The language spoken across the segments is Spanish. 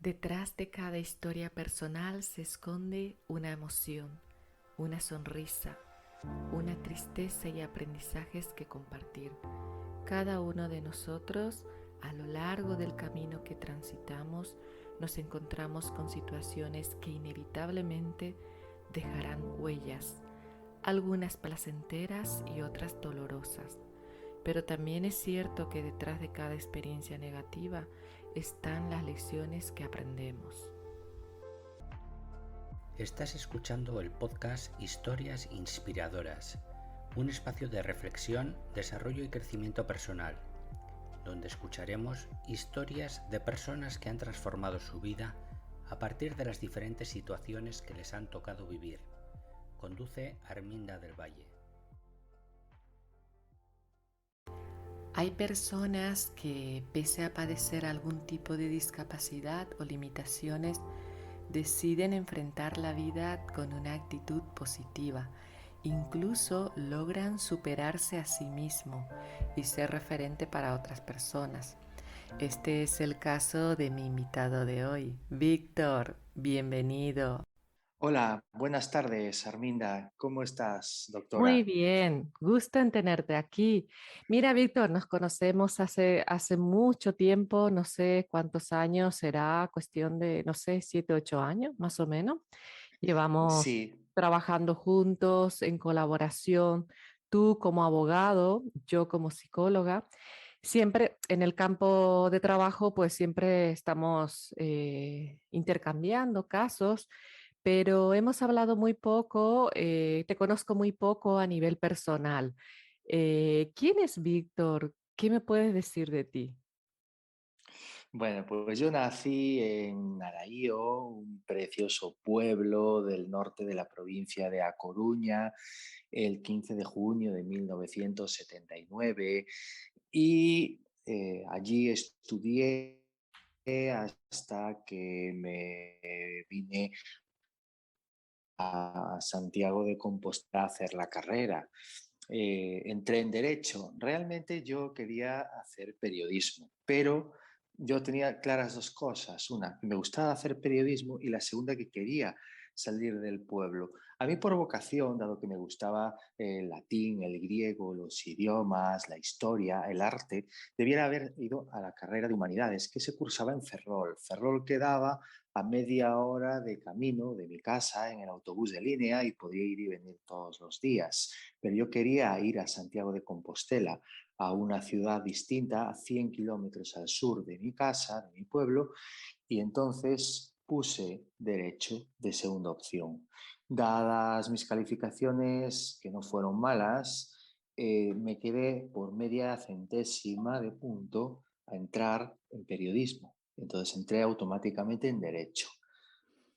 Detrás de cada historia personal se esconde una emoción, una sonrisa, una tristeza y aprendizajes que compartir. Cada uno de nosotros, a lo largo del camino que transitamos, nos encontramos con situaciones que inevitablemente dejarán huellas, algunas placenteras y otras dolorosas. Pero también es cierto que detrás de cada experiencia negativa están las lecciones que aprendemos. Estás escuchando el podcast Historias Inspiradoras, un espacio de reflexión, desarrollo y crecimiento personal, donde escucharemos historias de personas que han transformado su vida a partir de las diferentes situaciones que les han tocado vivir. Conduce Arminda del Valle. Hay personas que, pese a padecer algún tipo de discapacidad o limitaciones, deciden enfrentar la vida con una actitud positiva. Incluso logran superarse a sí mismo y ser referente para otras personas. Este es el caso de mi invitado de hoy, Víctor. Bienvenido. Hola, buenas tardes, Arminda. ¿Cómo estás, Muy doctora? bien, gusto en tenerte aquí. Mira, Víctor, nos conocemos hace mucho tiempo, no sé cuántos años, será cuestión de, no sé, 7, 8 años más o menos. Llevamos Sí, trabajando juntos en colaboración, tú como abogado, yo como psicóloga. Siempre en el campo de trabajo, pues siempre estamos intercambiando casos, pero hemos hablado muy poco, te conozco muy poco a nivel personal. ¿Quién es Víctor? ¿Qué me puedes decir de ti? bueno, pues yo nací en Naraío, un precioso pueblo del norte de la provincia de A Coruña, el 15 de junio de 1979 y allí estudié hasta que me vine a Santiago de Compostela a hacer la carrera. Entré en Derecho. Realmente yo quería hacer periodismo, pero yo tenía claras dos cosas. Una, que me gustaba hacer periodismo y la segunda, que quería salir del pueblo. A mí por vocación, dado que me gustaba el latín, el griego, los idiomas, la historia, el arte, debiera haber ido a la carrera de humanidades que se cursaba en Ferrol. Ferrol quedaba a media hora de camino de mi casa en el autobús de línea y podía ir y venir todos los días. Pero yo quería ir a Santiago de Compostela, a una ciudad distinta, a 100 kilómetros al sur de mi casa, de mi pueblo, y entonces puse Derecho de segunda opción. Dadas mis calificaciones, que no fueron malas, me quedé por media centésima de punto a entrar en periodismo. Entonces entré automáticamente en Derecho.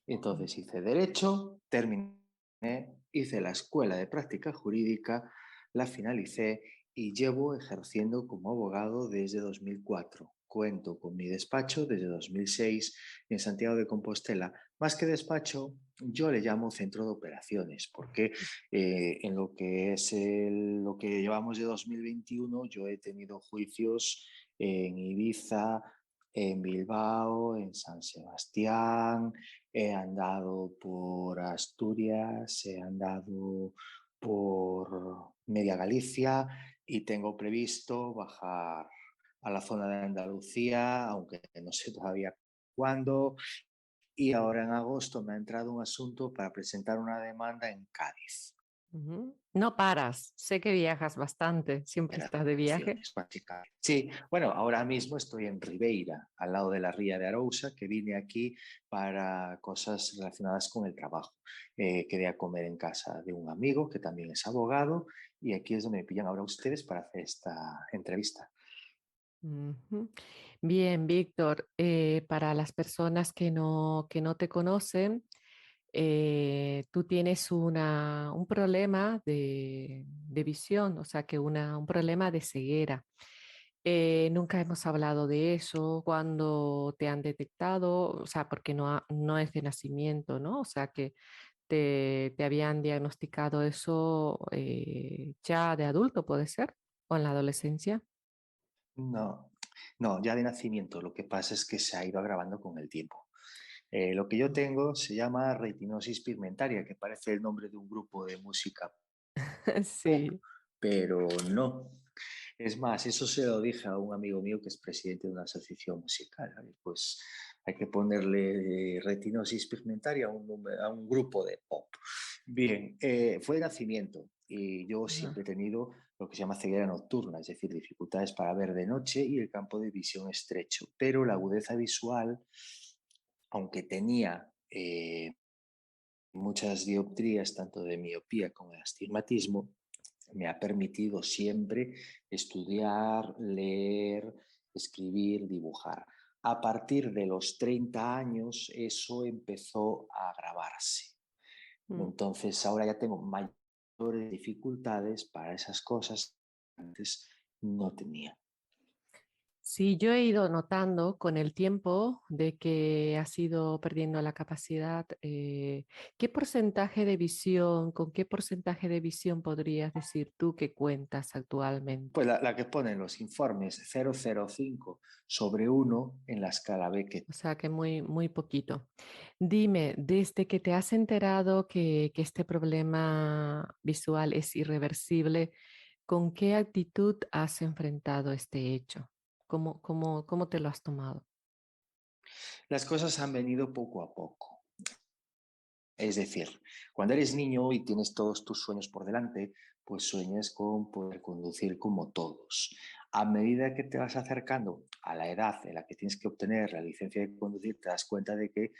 Entonces hice Derecho, terminé, hice la Escuela de Práctica Jurídica, la finalicé y llevo ejerciendo como abogado desde 2004. Cuento con mi despacho desde 2006 en Santiago de Compostela. Más que despacho, yo le llamo centro de operaciones, porque en lo que es lo que llevamos de 2021, yo he tenido juicios en Ibiza, en Bilbao, en San Sebastián, he andado por Asturias, he andado por Media Galicia y tengo previsto bajar a la zona de Andalucía, aunque no sé todavía cuándo. Y ahora en agosto me ha entrado un asunto para presentar una demanda en Cádiz. Ujú. No paras, sé que viajas bastante, siempre En las estás de viaje. opciones, básicamente. Sí, bueno, ahora mismo estoy en Ribeira, al lado de la Ría de Arousa, que vine aquí para cosas relacionadas con el trabajo. Quería comer en casa de un amigo que también es abogado y aquí es donde me pillan ahora ustedes para hacer esta entrevista. Ujú. Bien, Víctor, para las personas que no te conocen, tú tienes un problema de visión, o sea, que un problema de ceguera. Nunca hemos hablado de eso, cuando te han detectado, o sea, porque no es de nacimiento, ¿no? O sea, que te habían diagnosticado eso ya de adulto, ¿puede ser? ¿O en la adolescencia? No. No, ya de nacimiento. Lo que pasa es que se ha ido agravando con el tiempo. Lo que yo tengo se llama retinosis pigmentaria, que parece el nombre de un grupo de música pop, Sí. pero no. Es más, eso se lo dije a un amigo mío que es presidente de una asociación musical. ¿Vale? Pues hay que ponerle retinosis pigmentaria a un grupo de pop. Bien, fue de nacimiento y yo siempre he Ah. tenido lo que se llama ceguera nocturna, es decir, dificultades para ver de noche y el campo de visión estrecho. Pero la agudeza visual, aunque tenía muchas dioptrías, tanto de miopía como de astigmatismo, me ha permitido siempre estudiar, leer, escribir, dibujar. A partir de los 30 años eso empezó a agravarse. Mm. Entonces ahora ya tengo mayores dificultades para esas cosas que antes no tenía. Sí, yo he ido notando con el tiempo de que has ido perdiendo la capacidad. ¿Qué porcentaje de visión, con qué porcentaje de visión podrías decir tú que cuentas actualmente? Pues la que ponen los informes 0,05 sobre 1 en la escala Beckett. O sea que muy, muy poquito. Dime, desde que te has enterado que este problema visual es irreversible, ¿con qué actitud has enfrentado este hecho? ¿Cómo te lo has tomado? Las cosas han venido poco a poco. Es decir, cuando eres niño y tienes todos tus sueños por delante, pues sueñas con poder conducir como todos. A medida que te vas acercando a la edad en la que tienes que obtener la licencia de conducir, te das cuenta de que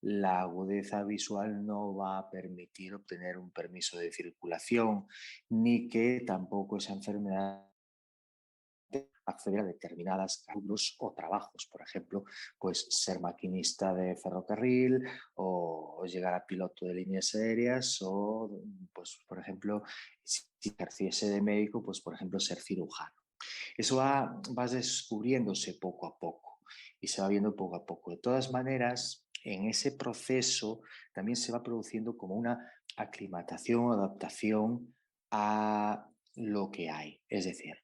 la agudeza visual no va a permitir obtener un permiso de circulación, ni que tampoco esa enfermedad acceder a determinadas rubros o trabajos, por ejemplo, pues ser maquinista de ferrocarril o llegar a piloto de líneas aéreas o, pues, por ejemplo, si ejerciese de médico, pues, por ejemplo, ser cirujano. Eso va descubriéndose poco a poco y se va viendo poco a poco. De todas maneras, en ese proceso también se va produciendo como una aclimatación o adaptación a lo que hay. Es decir,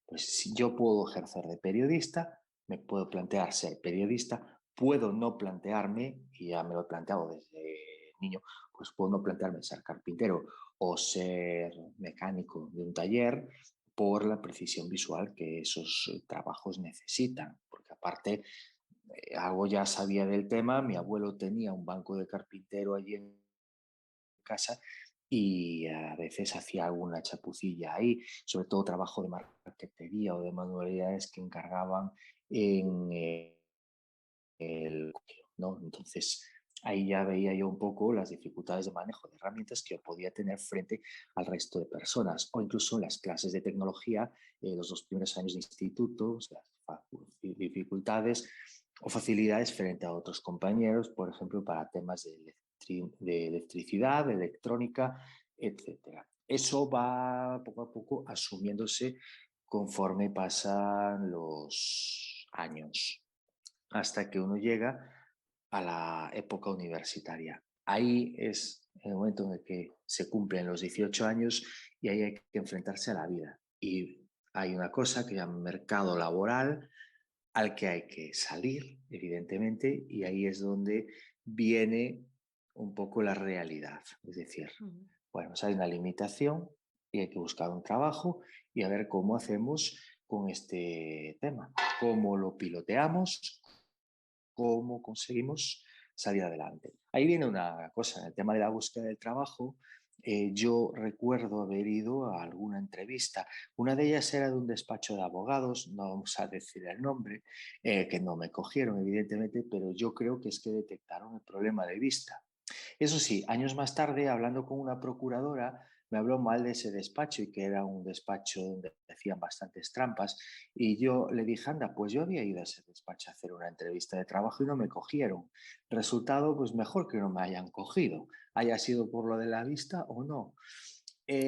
pues si yo puedo ejercer de periodista, me puedo plantear ser periodista, puedo no plantearme, y ya me lo he planteado desde niño, pues puedo no plantearme ser carpintero o ser mecánico de un taller por la precisión visual que esos trabajos necesitan, porque aparte algo ya sabía del tema, mi abuelo tenía un banco de carpintero allí en casa y a veces hacía alguna chapucilla ahí, sobre todo trabajo de marquetería o de manualidades que encargaban en el colegio, ¿no? Entonces, ahí ya veía yo un poco las dificultades de manejo de herramientas que yo podía tener frente al resto de personas, o incluso en las clases de tecnología, los 2 primeros años de instituto, o sea, dificultades o facilidades frente a otros compañeros, por ejemplo, para temas de electricidad, de electrónica, etcétera. Eso va poco a poco asumiéndose conforme pasan los años hasta que uno llega a la época universitaria. Ahí es el momento en el que se cumplen los 18 años y ahí hay que enfrentarse a la vida. Y hay una cosa que se llama mercado laboral al que hay que salir, evidentemente, y ahí es donde viene un poco la realidad. Es decir, Ujú. bueno, pues hay una limitación y hay que buscar un trabajo y a ver cómo hacemos con este tema, cómo lo piloteamos, cómo conseguimos salir adelante. Ahí viene una cosa, en el tema de la búsqueda del trabajo, yo recuerdo haber ido a alguna entrevista. Una de ellas era de un despacho de abogados, no vamos a decir el nombre, que no me cogieron, evidentemente, pero yo creo que es que detectaron el problema de vista. Eso sí, años más tarde, hablando con una procuradora, me habló mal de ese despacho y que era un despacho donde hacían bastantes trampas. Y yo le dije, anda, pues yo había ido a ese despacho a hacer una entrevista de trabajo y no me cogieron. Resultado, pues mejor que no me hayan cogido, haya sido por lo de la vista o no.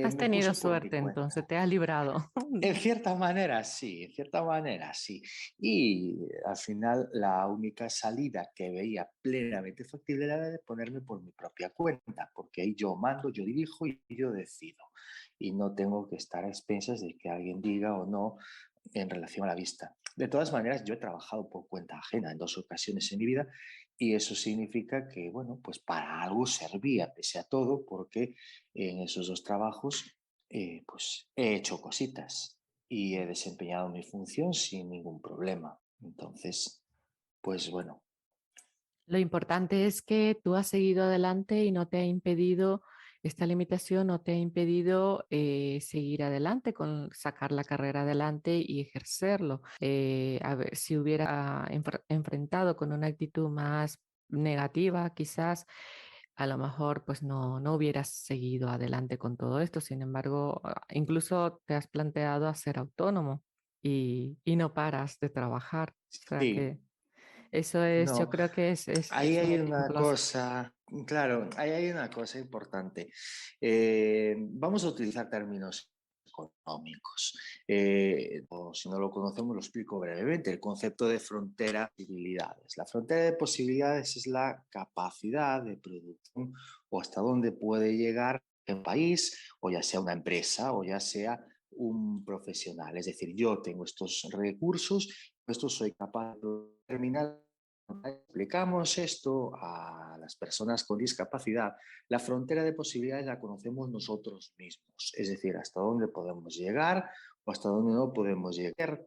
Has Me tenido puse por mi suerte, entonces cuenta. te has librado. En cierta manera, sí, en cierta manera, sí. Y al final la única salida que veía plenamente factible era la de ponerme por mi propia cuenta, porque ahí yo mando, yo dirijo y yo decido. Y no tengo que estar a expensas de que alguien diga o no en relación a la vista. De todas maneras, yo he trabajado por cuenta ajena en 2 ocasiones en mi vida y eso significa que, bueno, pues para algo servía, pese a todo, porque en esos 2 trabajos, pues he hecho cositas y he desempeñado mi función sin ningún problema. Entonces, pues bueno, Lo importante es que tú has seguido adelante y no te ha impedido, esta limitación no te ha impedido seguir adelante con sacar la carrera adelante y ejercerlo. A ver, si hubiera enfrentado con una actitud más negativa, quizás a lo mejor pues no hubieras seguido adelante con todo esto. Sin embargo, incluso te has planteado a ser autónomo y no paras de trabajar. O sea sí, que eso es, yo no, creo que ahí es un hay una ejemplo. cosa, claro, ahí hay una cosa importante. Vamos a utilizar términos económicos. O si no lo conocemos, lo explico brevemente. El concepto de frontera de posibilidades. La frontera de posibilidades es la capacidad de producción o hasta dónde puede llegar un país, o ya sea una empresa, o ya sea un profesional. Es decir, yo tengo estos recursos, esto soy capaz de determinar. Explicamos esto a las personas con discapacidad, la frontera de posibilidades la conocemos nosotros mismos, es decir, hasta dónde podemos llegar o hasta dónde no podemos llegar.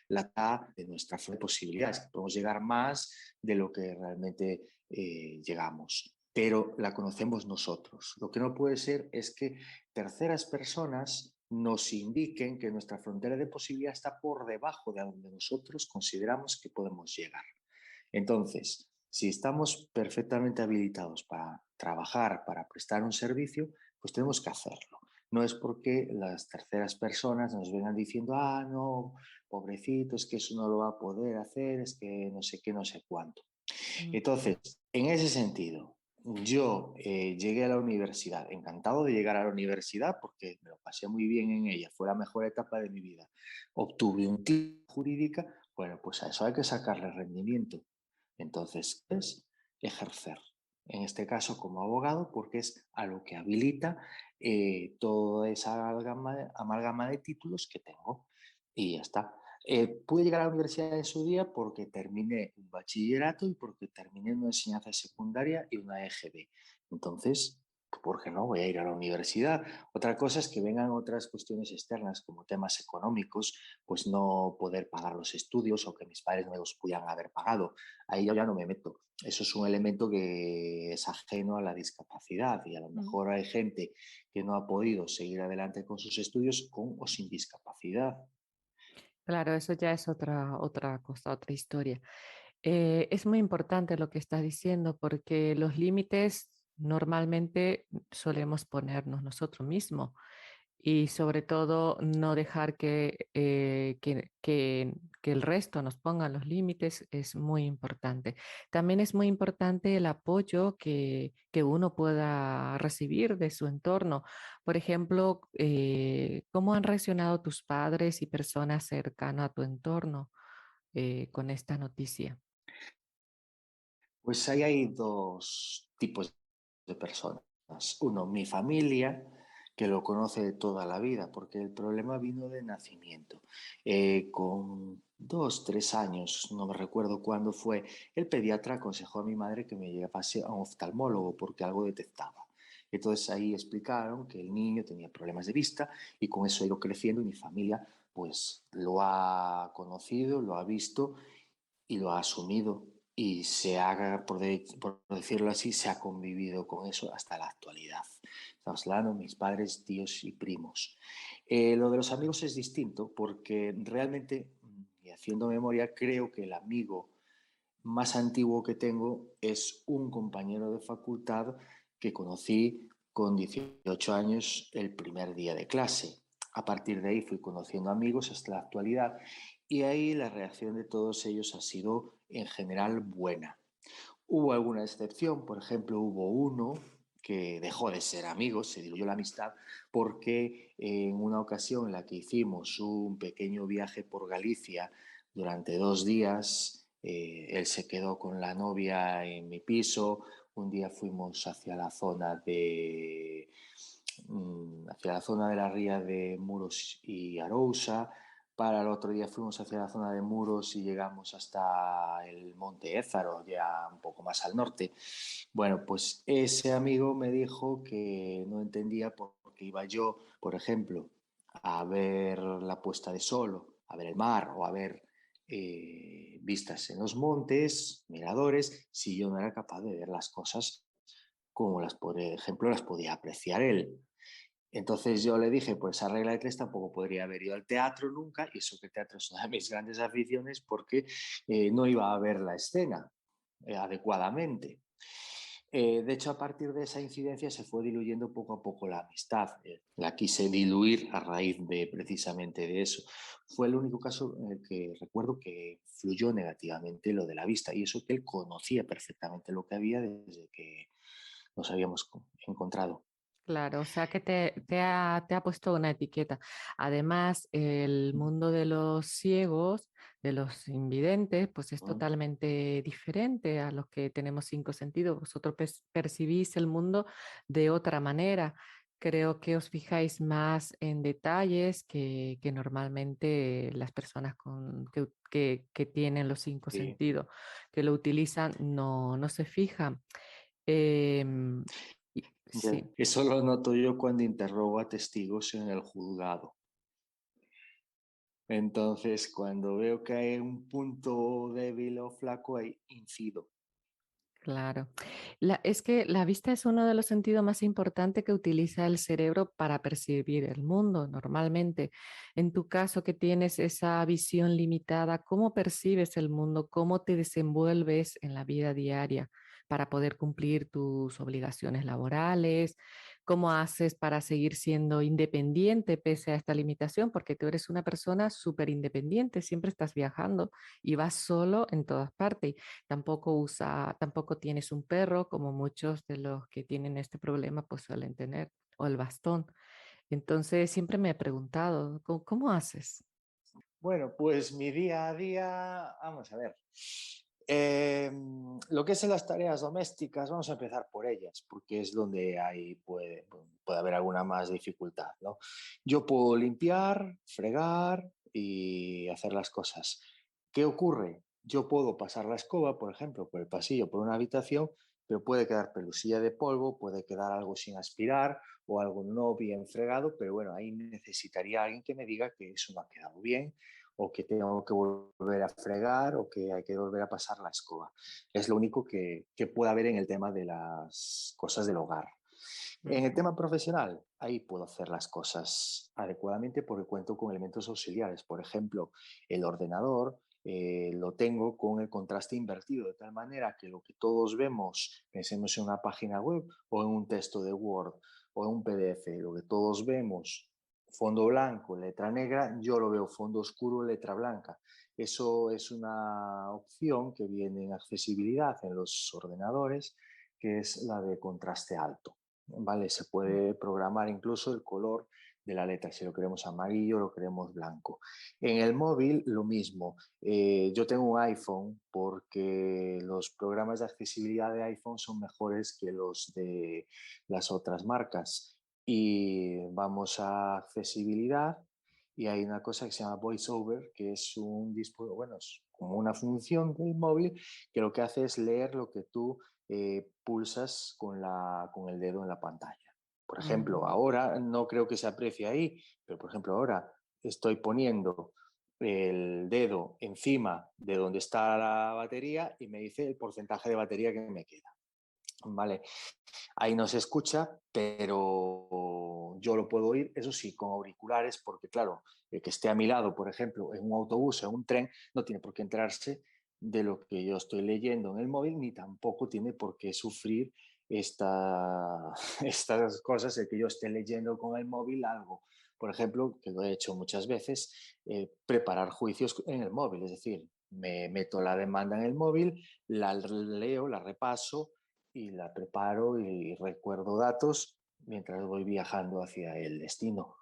La mitad de nuestra frontera de posibilidades, que podemos llegar más de lo que realmente llegamos, pero la conocemos nosotros. Lo que no puede ser es que terceras personas nos indiquen que nuestra frontera de posibilidad está por debajo de donde nosotros consideramos que podemos llegar. Entonces, si estamos perfectamente habilitados para trabajar, para prestar un servicio, pues tenemos que hacerlo. No es porque las terceras personas nos vengan diciendo, ah, no, pobrecito, es que eso no lo va a poder hacer, es que no sé qué, no sé cuánto. Mm. Entonces, en ese sentido, yo llegué a la universidad, encantado de llegar a la universidad porque me lo pasé muy bien en ella, fue la mejor etapa de mi vida. Obtuve un título jurídica, bueno, pues a eso hay que sacarle rendimiento. Entonces, es ejercer. En este caso, como abogado, porque es a lo que habilita toda esa amalgama de títulos que tengo. Y ya está. Pude llegar a la universidad en su día porque terminé un bachillerato y porque terminé una enseñanza secundaria y una EGB. Entonces, ¿por qué no? Voy a ir a la universidad. Otra cosa es que vengan otras cuestiones externas como temas económicos, pues no poder pagar los estudios o que mis padres no me los pudieran haber pagado. Ahí yo ya no me meto. Eso es un elemento que es ajeno a la discapacidad y a lo Mm. mejor hay gente que no ha podido seguir adelante con sus estudios con o sin discapacidad. Claro, eso ya es otra cosa, otra historia. Es muy importante lo que estás diciendo porque los límites normalmente solemos ponernos nosotros mismos y sobre todo no dejar que el resto nos ponga los límites es muy importante. También es muy importante el apoyo que uno pueda recibir de su entorno. Por ejemplo, ¿cómo han reaccionado tus padres y personas cercanas a tu entorno con esta noticia? Pues ahí hay dos tipos de personas. Uno, mi familia, que lo conoce de toda la vida, porque el problema vino de nacimiento. Con 2, 3 años, no me recuerdo cuándo fue, el pediatra aconsejó a mi madre que me llevase a un oftalmólogo porque algo detectaba. Entonces ahí explicaron que el niño tenía problemas de vista y con eso ha ido creciendo y mi familia pues lo ha conocido, lo ha visto y lo ha asumido y se ha, por decirlo así, se ha convivido con eso hasta la actualidad. Estamos hablando de mis padres, tíos y primos. Lo de los amigos es distinto porque realmente, y haciendo memoria, creo que el amigo más antiguo que tengo es un compañero de facultad que conocí con 18 años el primer día de clase. A partir de ahí fui conociendo amigos hasta la actualidad y ahí la reacción de todos ellos ha sido en general buena. Hubo alguna excepción, por ejemplo, hubo uno que dejó de ser amigo, se diluyó la amistad, porque en una ocasión en la que hicimos un pequeño viaje por Galicia durante 2 días, él se quedó con la novia en mi piso, un día fuimos hacia la zona de la ría de Muros y Arousa, Para el otro día fuimos hacia la zona de Muros y llegamos hasta el Monte Ézaro, ya un poco más al norte. Bueno, pues ese amigo me dijo que no entendía por qué iba yo, por ejemplo, a ver la puesta de sol, a ver el mar o a ver vistas en los montes, miradores, si yo no era capaz de ver las cosas como las, por ejemplo, las podía apreciar él. Entonces yo le dije, pues esa regla de tres tampoco podría haber ido al teatro nunca, y eso que el teatro es una de mis grandes aficiones, porque no iba a ver la escena adecuadamente. De hecho, a partir de esa incidencia se fue diluyendo poco a poco la amistad. La quise diluir a raíz de precisamente de eso. Fue el único caso en el que recuerdo que fluyó negativamente lo de la vista, y eso que él conocía perfectamente lo que había desde que nos habíamos encontrado. Claro, o sea que te ha puesto una etiqueta. Además, el mundo de los ciegos, de los invidentes, pues es totalmente diferente a los que tenemos cinco sentidos. Vosotros percibís el mundo de otra manera. Creo que os fijáis más en detalles que normalmente las personas que tienen los cinco Sí. sentidos, que lo utilizan, no se fijan. Em, sí. Eso lo noto yo cuando interrogo a testigos en el juzgado. Entonces, cuando veo que hay un punto débil o flaco, ahí incido. Claro. Es que la vista es uno de los sentidos más importantes que utiliza el cerebro para percibir el mundo normalmente. En tu caso, que tienes esa visión limitada, ¿cómo percibes el mundo? ¿Cómo te desenvuelves en la vida diaria para poder cumplir tus obligaciones laborales? ¿Cómo haces para seguir siendo independiente pese a esta limitación? Porque tú eres una persona súper independiente, siempre estás viajando y vas solo en todas partes. Tampoco tienes un perro, como muchos de los que tienen este problema pues suelen tener, o el bastón. Entonces siempre me he preguntado, ¿cómo haces? Bueno, pues mi día a día, vamos a ver. Eh, lo que es en las tareas domésticas, vamos a empezar por ellas, porque es donde puede haber alguna más dificultad, ¿no? Yo puedo limpiar, fregar y hacer las cosas. ¿Qué ocurre? Yo puedo pasar la escoba, por ejemplo, por el pasillo, por una habitación, pero puede quedar pelusilla de polvo, puede quedar algo sin aspirar o algo no bien fregado, pero bueno, ahí necesitaría alguien que me diga que eso no ha quedado bien o que tengo que volver a fregar o que hay que volver a pasar la escoba. Es lo único que puede haber en el tema de las cosas del hogar. En el Ujú. tema profesional, ahí puedo hacer las cosas adecuadamente porque cuento con elementos auxiliares. Por ejemplo, el ordenador lo tengo con el contraste invertido, de tal manera que lo que todos vemos, pensemos en una página web o en un texto de Word o en un PDF, lo que todos vemos, fondo blanco, letra negra, yo lo veo fondo oscuro, letra blanca. Eso es una opción que viene en accesibilidad en los ordenadores, que es la de contraste alto. ¿Vale? Se puede programar incluso el color de la letra, si lo queremos amarillo, lo queremos blanco. En el móvil, lo mismo. Yo tengo un iPhone porque los programas de accesibilidad de iPhone son mejores que los de las otras marcas. Y vamos a accesibilidad y hay una cosa que se llama VoiceOver, que es un dispositivo, bueno, es como una función del móvil que lo que hace es leer lo que tú pulsas con el dedo en la pantalla. Por ejemplo, Mm. ahora no creo que se aprecie ahí, pero por ejemplo ahora estoy poniendo el dedo encima de donde está la batería y me dice el porcentaje de batería que me queda. ¿Vale? Ahí no se escucha, pero yo lo puedo oír, eso sí, con auriculares, porque claro, el que esté a mi lado, por ejemplo, en un autobús, en un tren, no tiene por qué enterarse de lo que yo estoy leyendo en el móvil, ni tampoco tiene por qué sufrir estas cosas de que yo esté leyendo con el móvil algo. Por ejemplo, que lo he hecho muchas veces, preparar juicios en el móvil, es decir, me meto la demanda en el móvil, la leo, la repaso y la preparo y recuerdo datos mientras voy viajando hacia el destino.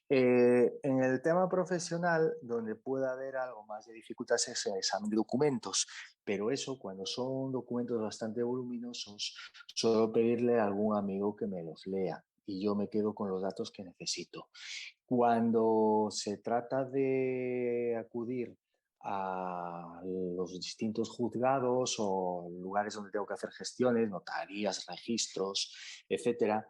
En el tema profesional, donde puede haber algo más de dificultades es el examen de documentos, pero eso cuando son documentos bastante voluminosos, suelo pedirle a algún amigo que me los lea. y yo me quedo con los datos que necesito. Cuando se trata de acudir a los distintos juzgados o lugares donde tengo que hacer gestiones, notarías, registros, etcétera,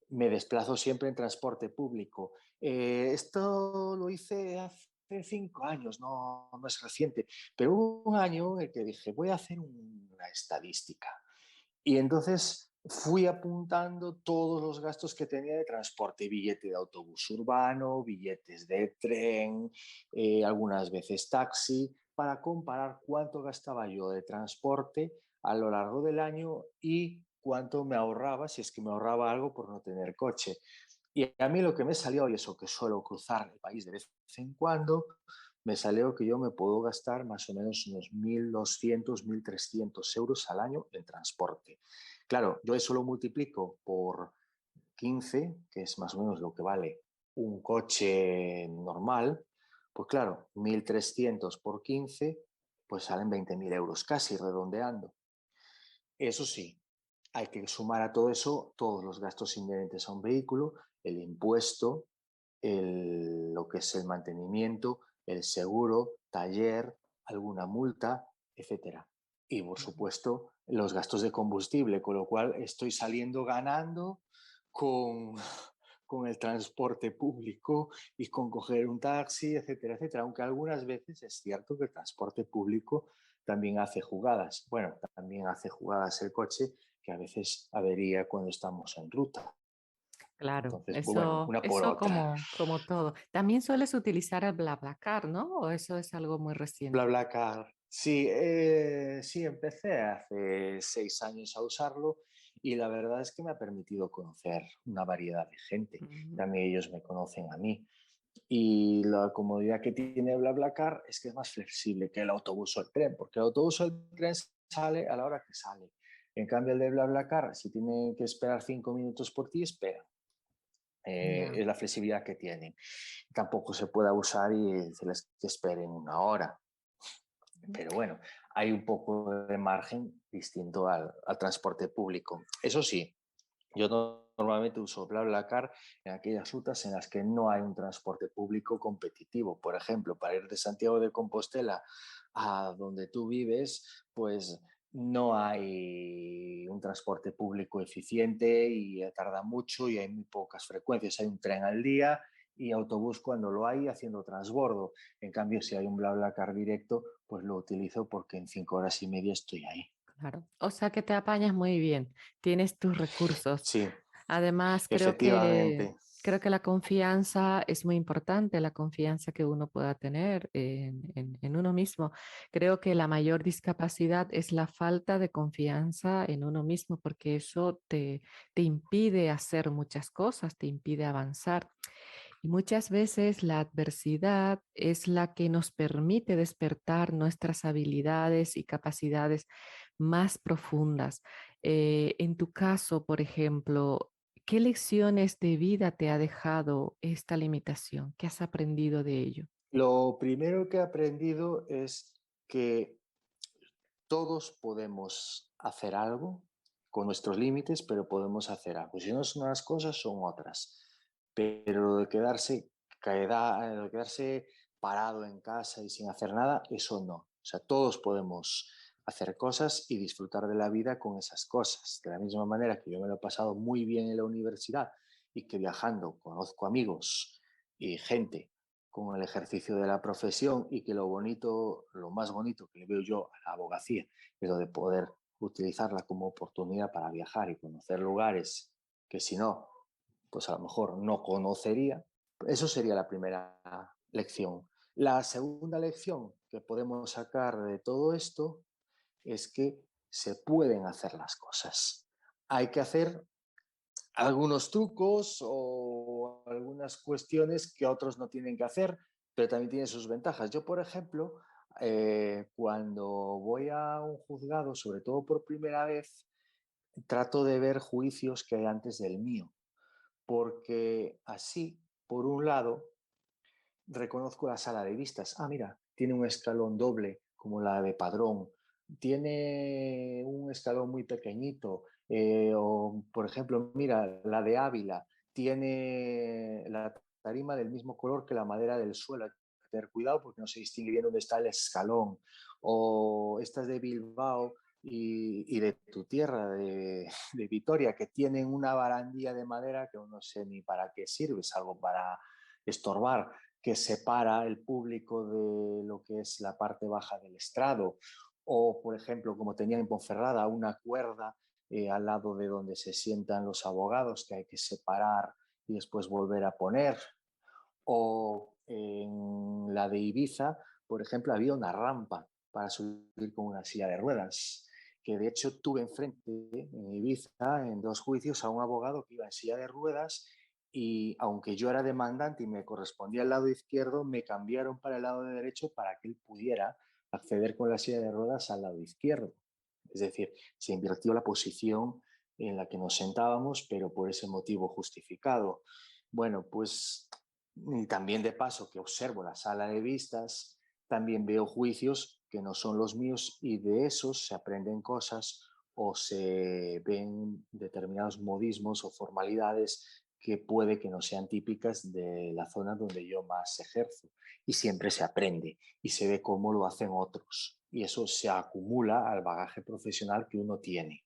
me desplazo siempre en transporte público. Esto lo hice hace 5 años, no es reciente, pero hubo un año en el que dije, voy a hacer una estadística. Y entonces fui apuntando todos los gastos que tenía de transporte, billete de autobús urbano, billetes de tren, algunas veces taxi, para comparar cuánto gastaba yo de transporte a lo largo del año y cuánto me ahorraba, si es que me ahorraba algo por no tener coche. Y a mí lo que me salió, y eso que suelo cruzar el país de vez en cuando, me salió que yo me puedo gastar más o menos unos 1.200, 1.300 euros al año en transporte. Claro, yo eso lo multiplico por 15, que es más o menos lo que vale un coche normal, pues claro, 1.300 por 15, pues salen 20.000 euros, casi redondeando. Eso sí, hay que sumar a todo eso todos los gastos inherentes a un vehículo, el impuesto, lo que es el mantenimiento, el seguro, taller, alguna multa, etcétera. Y por supuesto, los gastos de combustible, con lo cual estoy saliendo ganando con, con el transporte público y con coger un taxi, etcétera, etcétera. Aunque algunas veces es cierto que el transporte público también hace jugadas. Bueno, también hace jugadas el coche, que a veces avería cuando estamos en ruta. Claro, Entonces, pues bueno, eso, una por eso otra. como todo. También sueles utilizar el BlaBlaCar, ¿no? ¿O eso es algo muy reciente? BlaBlaCar. Sí, sí, empecé hace 6 años a usarlo y la verdad es que me ha permitido conocer una variedad de gente. Ujú. También ellos me conocen a mí. Y la comodidad que tiene BlaBlaCar es que es más flexible que el autobús o el tren, porque el autobús o el tren sale a la hora que sale. En cambio, el de BlaBlaCar, si tiene que esperar 5 minutos por ti, espera. Ya. Es la flexibilidad que tienen. Tampoco se puede abusar y decirles que esperen una hora. Pero bueno, hay un poco de margen distinto al transporte público. Eso sí, yo normalmente uso BlaBlaCar en aquellas rutas en las que no hay un transporte público competitivo. Por ejemplo, para ir de Santiago de Compostela a donde tú vives, pues no hay un transporte público eficiente y tarda mucho y hay muy pocas frecuencias. Hay un tren al día y autobús cuando lo hay haciendo transbordo. En cambio, si hay un BlaBlaCar directo, pues lo utilizo porque en 5 horas y media estoy ahí. Claro. O sea que te apañas muy bien, tienes tus recursos. Sí, Además, efectivamente. creo que la confianza es muy importante, la confianza que uno pueda tener en uno mismo. Creo que la mayor discapacidad es la falta de confianza en uno mismo, porque eso te impide hacer muchas cosas, te impide avanzar. Y muchas veces la adversidad es la que nos permite despertar nuestras habilidades y capacidades más profundas. En tu caso, por ejemplo, ¿qué lecciones de vida te ha dejado esta limitación? ¿Qué has aprendido de ello? Lo primero que he aprendido es que todos podemos hacer algo con nuestros límites, pero podemos hacer algo. Si no son unas cosas, son otras. Pero lo de quedarse parado en casa y sin hacer nada, eso no. O sea, todos podemos hacer cosas y disfrutar de la vida con esas cosas. De la misma manera que yo me lo he pasado muy bien en la universidad y que viajando conozco amigos y gente con el ejercicio de la profesión y que lo bonito, lo más bonito que le veo yo a la abogacía es lo de poder utilizarla como oportunidad para viajar y conocer lugares que si no, pues a lo mejor no conocería. Eso sería la primera lección. La segunda lección que podemos sacar de todo esto es que se pueden hacer las cosas. Hay que hacer algunos trucos o algunas cuestiones que otros no tienen que hacer, pero también tiene sus ventajas. Yo, por ejemplo, cuando voy a un juzgado, sobre todo por primera vez, trato de ver juicios que hay antes del mío, porque así, por un lado, reconozco la sala de vistas. Ah, mira, tiene un escalón doble como la de Padrón. tiene un escalón muy pequeñito, o por ejemplo, mira, la de Ávila tiene la tarima del mismo color que la madera del suelo. Hay que tener cuidado porque no se distingue bien dónde está el escalón. O estas de Bilbao y de tu tierra, de Vitoria, que tienen una barandilla de madera que no sé ni para qué sirve, salvo para estorbar, que separa el público de lo que es la parte baja del estrado. O, por ejemplo, como tenía en Ponferrada, una cuerda al lado de donde se sientan los abogados que hay que separar y después volver a poner. O en la de Ibiza, por ejemplo, había una rampa para subir con una silla de ruedas, que de hecho tuve enfrente en Ibiza, en 2 juicios, a un abogado que iba en silla de ruedas y aunque yo era demandante y me correspondía al lado izquierdo, me cambiaron para el lado de derecho para que él pudiera acceder con la silla de ruedas al lado izquierdo. Es decir, se invirtió la posición en la que nos sentábamos, pero por ese motivo justificado. Bueno, pues y también de paso que observo la sala de vistas, también veo juicios que no son los míos y de esos se aprenden cosas o se ven determinados modismos o formalidades que puede que no sean típicas de la zona donde yo más ejerzo. Y siempre se aprende y se ve cómo lo hacen otros. Y eso se acumula al bagaje profesional que uno tiene.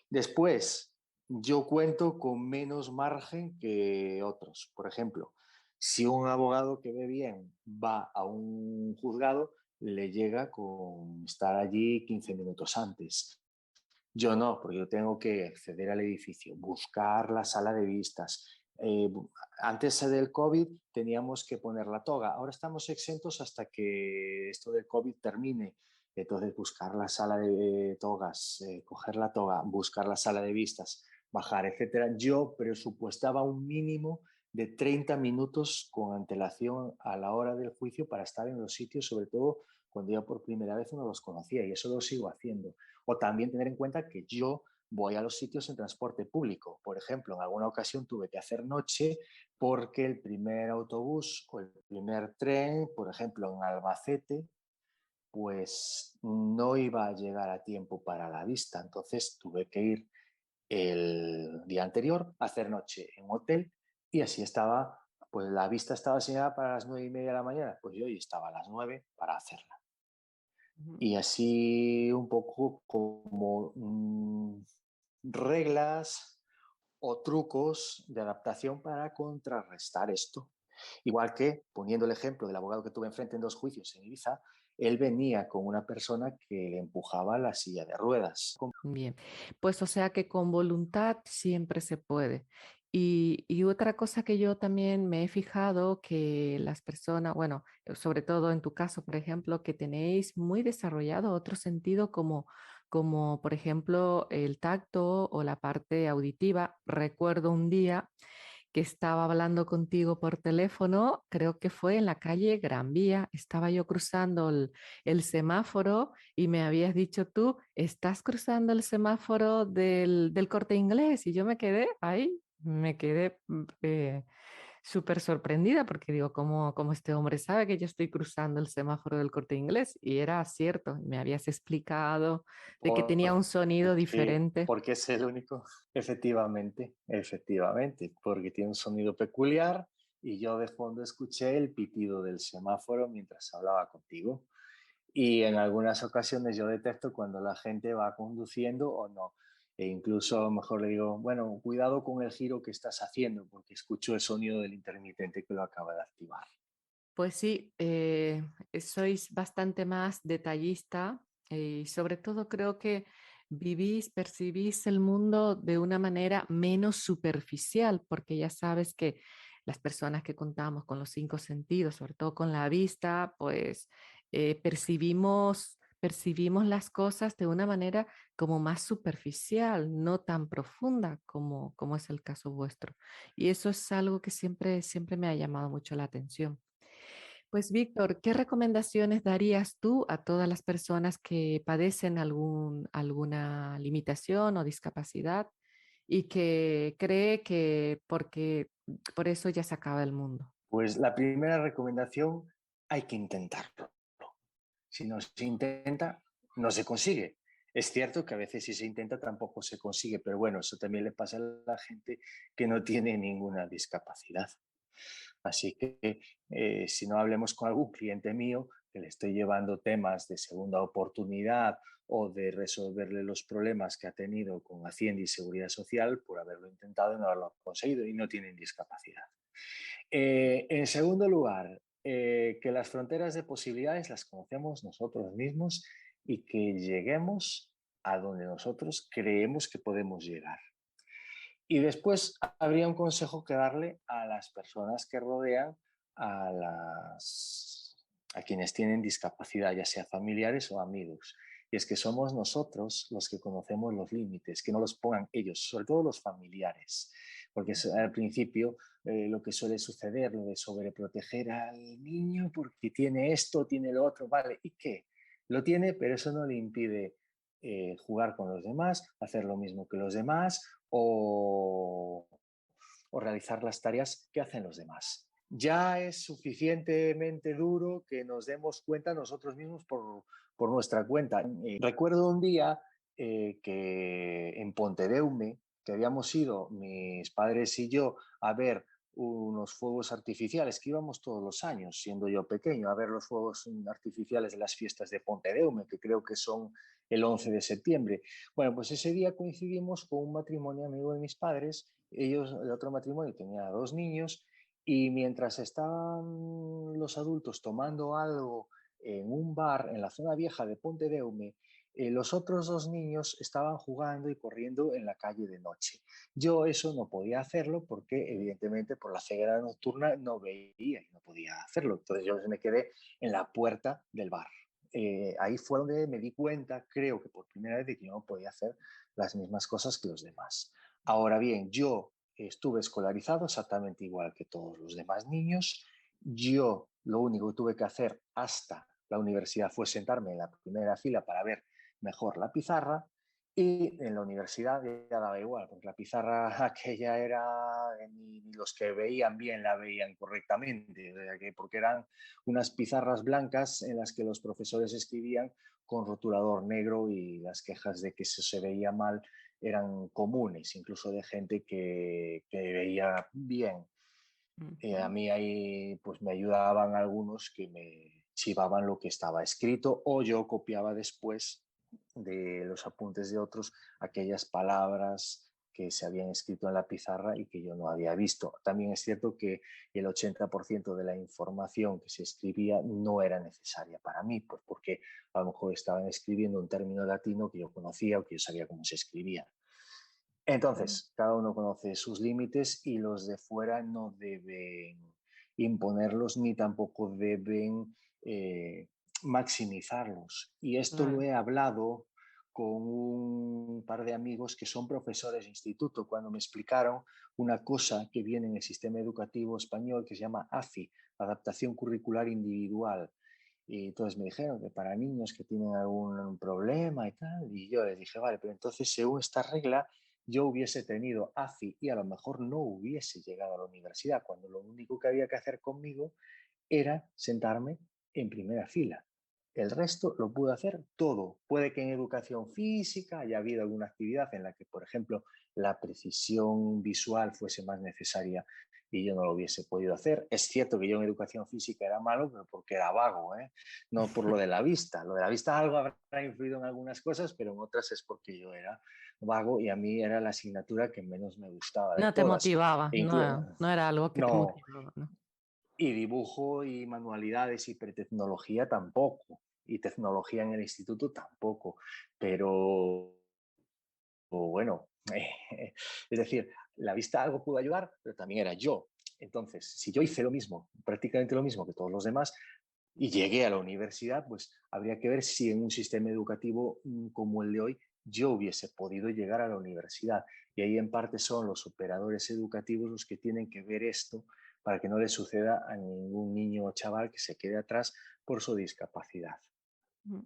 Después, yo cuento con menos margen que otros. Por ejemplo, si un abogado que ve bien va a un juzgado, le llega con estar allí 15 minutos antes. Yo no, porque yo tengo que acceder al edificio, buscar la sala de vistas. Antes del COVID teníamos que poner la toga. Ahora estamos exentos hasta que esto del COVID termine. Entonces, buscar la sala de togas, coger la toga, buscar la sala de vistas, bajar, etcétera. Yo presupuestaba un mínimo de 30 minutos con antelación a la hora del juicio para estar en los sitios, sobre todo cuando yo por primera vez no los conocía, y eso lo sigo haciendo. O también tener en cuenta que yo voy a los sitios en transporte público. Por ejemplo, en alguna ocasión tuve que hacer noche porque el primer autobús o el primer tren, por ejemplo, en Albacete, pues no iba a llegar a tiempo para la vista. Entonces tuve que ir el día anterior a hacer noche en un hotel y así estaba, pues la vista estaba asignada para las 9:30 de la mañana, pues yo estaba a las 9 para hacerla. Ujú. Y así un poco como reglas o trucos de adaptación para contrarrestar esto. Igual que, poniendo el ejemplo del abogado que tuve enfrente en 2 juicios en Ibiza, él venía con una persona que le empujaba la silla de ruedas. Bien, pues o sea que con voluntad siempre se puede. Y otra cosa que yo también me he fijado que las personas, bueno, sobre todo en tu caso, por ejemplo, que tenéis muy desarrollado otro sentido como por ejemplo el tacto o la parte auditiva. Recuerdo un día que estaba hablando contigo por teléfono, creo que fue en la calle Gran Vía, estaba yo cruzando el semáforo y me habías dicho tú, estás cruzando el semáforo del Corte Inglés y yo me quedé ahí, me quedé súper sorprendida porque digo, ¿cómo este hombre sabe que yo estoy cruzando el semáforo del Corte Inglés? Y era cierto, me habías explicado de que tenía un sonido Sí, diferente. porque es el único, efectivamente, efectivamente, porque tiene un sonido peculiar y yo de fondo escuché el pitido del semáforo mientras hablaba contigo. Y en algunas ocasiones yo detecto cuando la gente va conduciendo o no. E incluso a lo mejor le digo, bueno, cuidado con el giro que estás haciendo, porque escucho el sonido del intermitente que lo acaba de activar. Pues sí, sois bastante más detallista y sobre todo creo que vivís, percibís el mundo de una manera menos superficial, porque ya sabes que las personas que contamos con los 5 sentidos, sobre todo con la vista, pues percibimos las cosas de una manera como más superficial, no tan profunda como es el caso vuestro. Y eso es algo que siempre me ha llamado mucho la atención. Pues Víctor, ¿qué recomendaciones darías tú a todas las personas que padecen alguna limitación o discapacidad y que cree que porque por eso ya se acaba el mundo? Pues la primera recomendación, hay que intentarlo. Si no se intenta, no se consigue. Es cierto que a veces si se intenta tampoco se consigue, pero bueno, eso también le pasa a la gente que no tiene ninguna discapacidad. Así que si no hablemos con algún cliente mío que le estoy llevando temas de segunda oportunidad o de resolverle los problemas que ha tenido con Hacienda y Seguridad Social por haberlo intentado y no haberlo conseguido y no tienen discapacidad. En segundo lugar, que las fronteras de posibilidades las conocemos nosotros mismos y que lleguemos a donde nosotros creemos que podemos llegar. Y después habría un consejo que darle a las personas que rodean a, a quienes tienen discapacidad, ya sea familiares o amigos. Y es que somos nosotros los que conocemos los límites, que no los pongan ellos, sobre todo los familiares. Porque al principio lo que suele suceder, lo de sobreproteger al niño porque tiene esto, tiene lo otro, ¿vale? ¿Y qué? Lo tiene, pero eso no le impide jugar con los demás, hacer lo mismo que los demás o realizar las tareas que hacen los demás. Ya es suficientemente duro que nos demos cuenta nosotros mismos por nuestra cuenta. Recuerdo un día que en Pontedeume, que habíamos ido mis padres y yo a ver unos fuegos artificiales, que íbamos todos los años, siendo yo pequeño, a ver los fuegos artificiales de las fiestas de Pontedeume, que creo que son el 11 de septiembre. Bueno, pues ese día coincidimos con un matrimonio amigo de mis padres. Ellos, el otro matrimonio, tenía 2 niños y mientras estaban los adultos tomando algo en un bar en la zona vieja de Pontedeume, los otros 2 niños estaban jugando y corriendo en la calle de noche. Yo eso no podía hacerlo porque evidentemente por la ceguera nocturna no veía y no podía hacerlo. Entonces yo me quedé en la puerta del bar. Ahí fue donde me di cuenta, creo que por primera vez, de que yo no podía hacer las mismas cosas que los demás. Ahora bien, yo estuve escolarizado exactamente igual que todos los demás niños. Yo lo único que tuve que hacer hasta la universidad fue sentarme en la primera fila para ver mejor la pizarra y en la universidad ya daba igual, porque la pizarra aquella era, ni los que veían bien la veían correctamente, porque eran unas pizarras blancas en las que los profesores escribían con rotulador negro y las quejas de que eso se veía mal eran comunes, incluso de gente que veía bien. A Ujú. mí ahí pues me ayudaban algunos que me chivaban lo que estaba escrito o yo copiaba después de los apuntes de otros aquellas palabras que se habían escrito en la pizarra y que yo no había visto. También es cierto que el 80% de la información que se escribía no era necesaria para mí, pues porque a lo mejor estaban escribiendo un término latino que yo conocía o que yo sabía cómo se escribía. Entonces, cada uno conoce sus límites y los de fuera no deben imponerlos ni tampoco deben eh, maximizarlos. Y esto lo Claro. he hablado con un par de amigos que son profesores de instituto cuando me explicaron una cosa que viene en el sistema educativo español que se llama AFI, Adaptación Curricular Individual. Y entonces me dijeron que para niños que tienen algún problema y tal, y yo les dije, vale, pero entonces según esta regla yo hubiese tenido AFI y a lo mejor no hubiese llegado a la universidad, cuando lo único que había que hacer conmigo era sentarme en primera fila. El resto lo pude hacer todo. Puede que en educación física haya habido alguna actividad en la que, por ejemplo, la precisión visual fuese más necesaria y yo no lo hubiese podido hacer. Es cierto que yo en educación física era malo, pero porque era vago, ¿eh? No por lo de la vista. Lo de la vista algo habrá influido en algunas cosas, pero en otras es porque yo era vago y a mí era la asignatura que menos me gustaba de No te todas. motivaba, E no era algo que te no, motivaba, ¿no? y dibujo y manualidades y pretecnología tampoco. Y tecnología en el instituto tampoco. Pero bueno, es decir, la vista algo pudo ayudar, pero también era yo. Entonces, si yo hice lo mismo, prácticamente lo mismo que todos los demás, y llegué a la universidad, pues habría que ver si en un sistema educativo como el de hoy yo hubiese podido llegar a la universidad. Y ahí en parte son los operadores educativos los que tienen que ver esto para que no le suceda a ningún niño o chaval que se quede atrás por su discapacidad. Mm.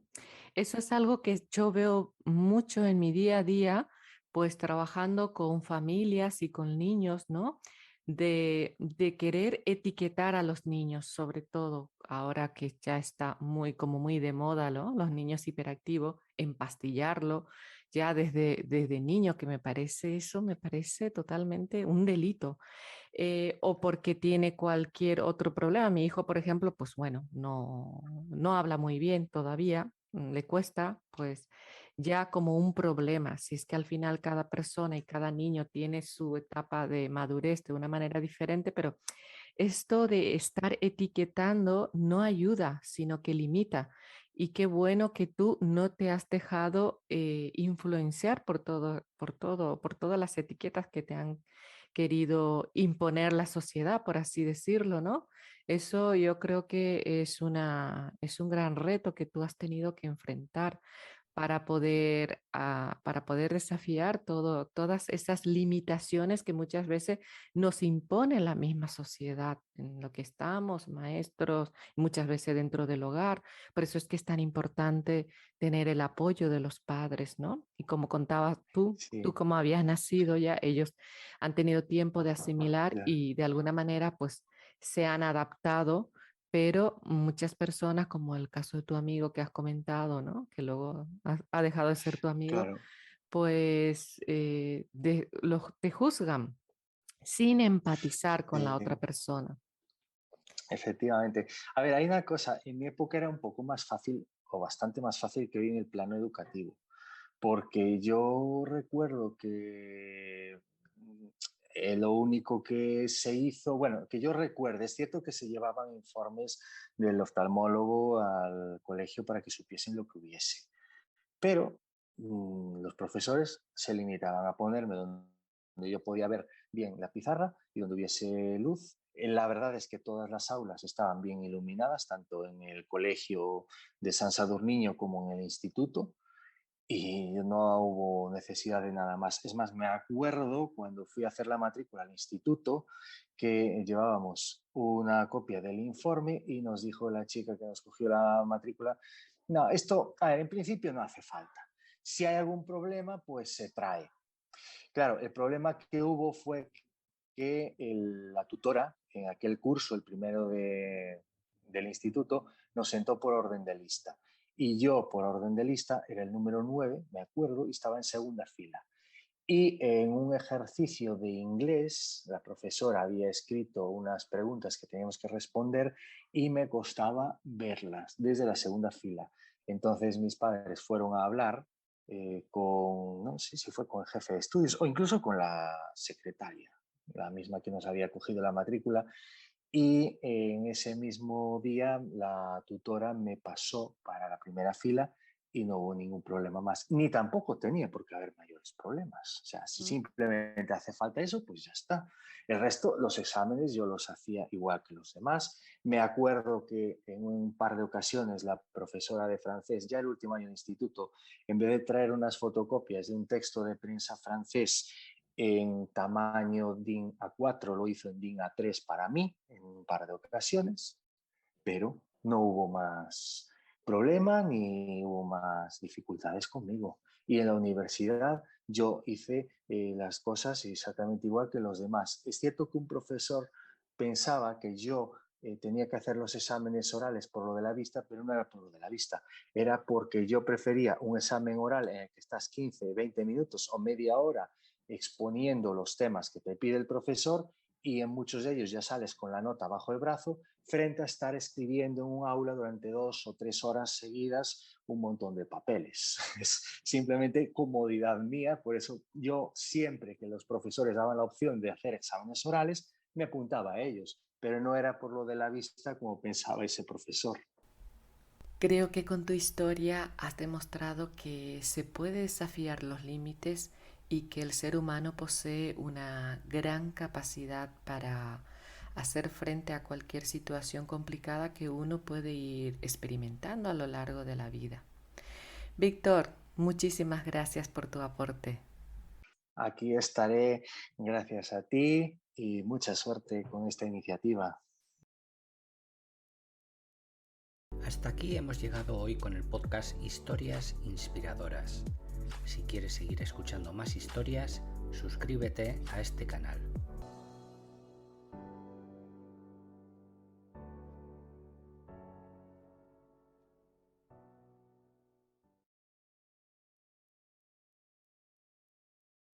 Eso es algo que yo veo mucho en mi día a día, pues trabajando con familias y con niños, ¿no? de querer etiquetar a los niños, sobre todo ahora que ya está como muy de moda, ¿no? Los niños hiperactivos, empastillarlo ya desde niño, que me parece totalmente un delito. O porque tiene cualquier otro problema. Mi hijo, por ejemplo, pues bueno, no habla muy bien todavía, le cuesta, pues ya como un problema. Si es que al final cada persona y cada niño tiene su etapa de madurez de una manera diferente, pero esto de estar etiquetando no ayuda, sino que limita. Y qué bueno que tú no te has dejado influenciar por todas las etiquetas que te han querido imponer la sociedad, por así decirlo, ¿no? Eso yo creo que es un gran reto que tú has tenido que enfrentar para poder desafiar todas esas limitaciones que muchas veces nos impone la misma sociedad en lo que estamos, maestros, muchas veces dentro del hogar. Por eso es que es tan importante tener el apoyo de los padres, ¿no? Y como contabas tú Sí, como habías nacido ya, ellos han tenido tiempo de asimilar claro. y de alguna manera pues se han adaptado, pero muchas personas, como el caso de tu amigo que has comentado, ¿no? Que luego ha dejado de ser tu amigo, Claro, pues te juzgan sin empatizar con la otra sí, persona. efectivamente. A ver, hay una cosa, en mi época era un poco más fácil o bastante más fácil que hoy en el plano educativo, porque yo recuerdo que lo único que se hizo, bueno, que yo recuerde, es cierto que se llevaban informes del oftalmólogo al colegio para que supiesen lo que hubiese, pero los profesores se limitaban a ponerme donde yo podía ver bien la pizarra y donde hubiese luz. La verdad es que todas las aulas estaban bien iluminadas, tanto en el colegio de San Sadurniño como en el instituto, y no hubo necesidad de nada más. Es más, me acuerdo cuando fui a hacer la matrícula al instituto que llevábamos una copia del informe y nos dijo la chica que nos cogió la matrícula, no, esto, a ver, en principio no hace falta. Si hay algún problema, pues se trae. Claro, el problema que hubo fue que la tutora en aquel curso, el primero del instituto, nos sentó por orden de lista. Y yo, por orden de lista, era el número 9, me acuerdo, y estaba en segunda fila. Y en un ejercicio de inglés, la profesora había escrito unas preguntas que teníamos que responder y me costaba verlas desde la segunda fila. Entonces mis padres fueron a hablar no sé si fue con el jefe de estudios o incluso con la secretaria, la misma que nos había cogido la matrícula. Y en ese mismo día la tutora me pasó para la primera fila y no hubo ningún problema más. Ni tampoco tenía por qué haber mayores problemas. O sea, si Mm. simplemente hace falta eso, pues ya está. El resto, los exámenes yo los hacía igual que los demás. Me acuerdo que en un par de ocasiones la profesora de francés, ya el último año de instituto, en vez de traer unas fotocopias de un texto de prensa francés en tamaño DIN A4, lo hizo en DIN A3 para mí en un par de ocasiones, pero no hubo más problema ni hubo más dificultades conmigo. Y en la universidad yo hice las cosas exactamente igual que los demás. Es cierto que un profesor pensaba que yo tenía que hacer los exámenes orales por lo de la vista, pero no era por lo de la vista, era porque yo prefería un examen oral en el que estás 15, 20 minutos o media hora exponiendo los temas que te pide el profesor y en muchos de ellos ya sales con la nota bajo el brazo, frente a estar escribiendo en un aula durante 2 o 3 horas seguidas un montón de papeles. Es simplemente comodidad mía, por eso yo siempre que los profesores daban la opción de hacer exámenes orales, me apuntaba a ellos, pero no era por lo de la vista como pensaba ese profesor. Creo que con tu historia has demostrado que se puede desafiar los límites y que el ser humano posee una gran capacidad para hacer frente a cualquier situación complicada que uno puede ir experimentando a lo largo de la vida. Víctor, muchísimas gracias por tu aporte. Aquí estaré gracias a ti y mucha suerte con esta iniciativa. Hasta aquí hemos llegado hoy con el podcast Historias Inspiradoras. Si quieres seguir escuchando más historias, suscríbete a este canal.